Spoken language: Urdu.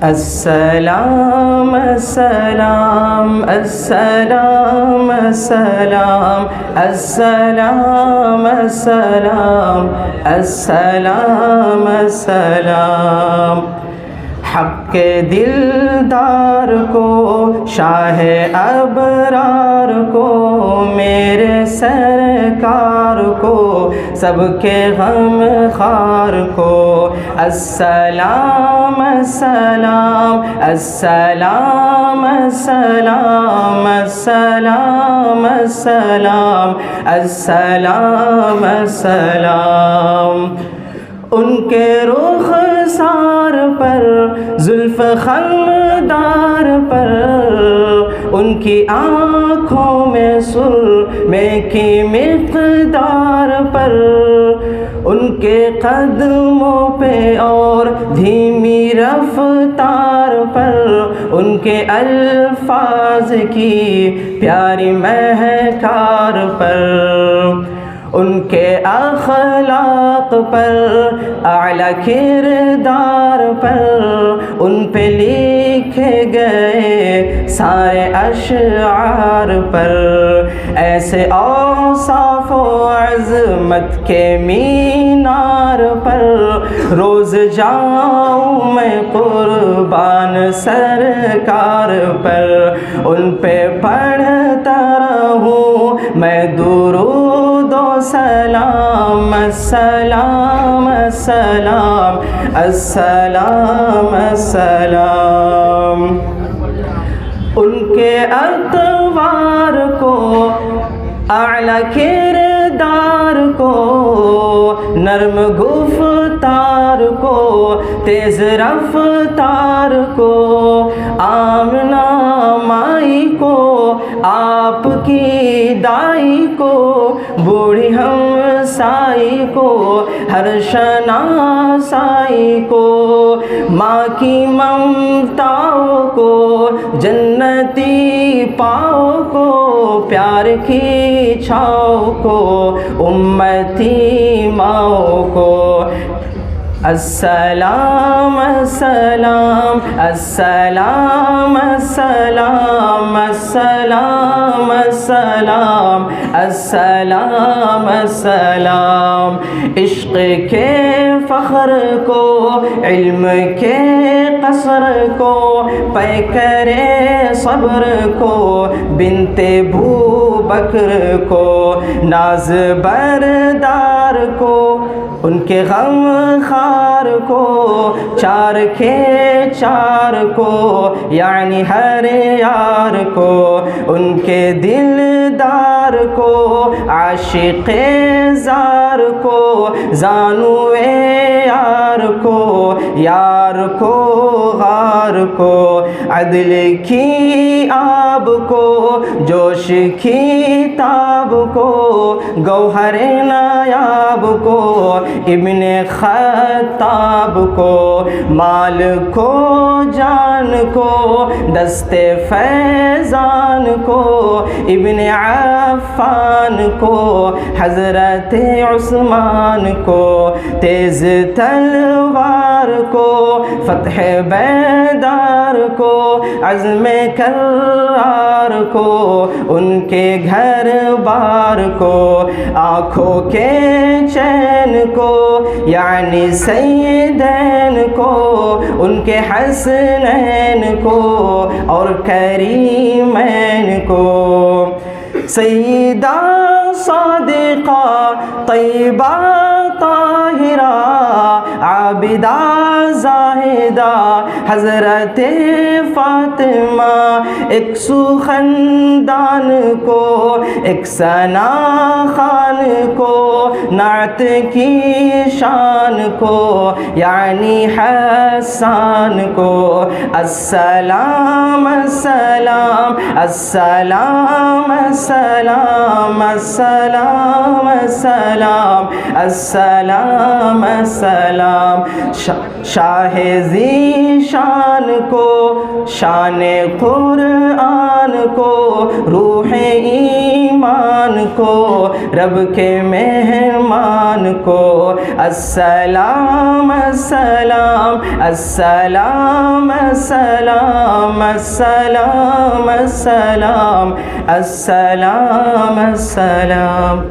السلام السلام السلام السلام السلام السلام السلام السلام حق کے دلدار کو، شاہ ابرار کو، میرے سرکار کو، سب کے غم خار کو، السلام السلام السلام السلام السلام السلام السلام السلام ان کے رخسار پر، زلف خمدار پر، ان کی آنکھوں میں سرمے کی مقدار پر، ان کے قدموں پہ اور دھیمی رفتار پر، ان کے الفاظ کی پیاری مہکار پر، ان کے اخلاق پر، اعلیٰ کردار پر، ان پہ لکھے گئے سارے اشعار پر، ایسے اوصاف و عظمت کے مینار پر روز جاؤں میں قربان سرکار پر، ان پہ پڑھتا رہوں میں درود و سلام، السلام السلام السلام السلام ان کے اطوار کو، اعلیٰ کردار کو، نرم گفتار کو، تیز رفتار کو، آمنہ مائی کو، آپ کی دائی کو، بوڑھی ہمسائی کو، ہر شناسائی کو، ماں کی ممتاؤں کو، جنتی پاؤں کو، پیار کی چھاؤں کو، امتی ماؤں کو، السلام السلام السلام السلام السلام السلام السلام السلام عشق کے فخر کو، علم کے قصر کو، پیکر صبر کو، بنت بو بکر کو، ناز بردار کو، ان کے غم خار کو، چار کے چار کو، یعنی ہر یار کو، ان کے دلدار کو، عاشق زار کو، زانوے یار کو، یار کو غار کو، عدل کی آب کو، جوش کی تاب کو، گوہر نایاب کو، ابن خطاب کو، مال کو، جان کو، دست فیضان کو، ابن عفان کو، حضرت عثمان کو، تیز تلوار کو، فتح بیدار کو، عزم کرار کو، ان کے گھر بار کو، آنکھوں کے چین کو، یعنی سیدین کو، ان کے حسنین کو اور کریمین کو، سیدہ صادقہ طیبہ طاہرہ عابدہ زاہدہ حضرت فاطمہ، ایک سو خاندان کو، ایک ثنا خان کو، نعت کی شان کو، یعنی حسان کو، السلام السلام السلام السلام السلام السلام السلام السلام شاہ ذی شان کو، شان قرآن کو، روح ایمان مہمان کو، رب کے مہمان کو السلام السلام السلام السلام السلام السلام السلام السلام.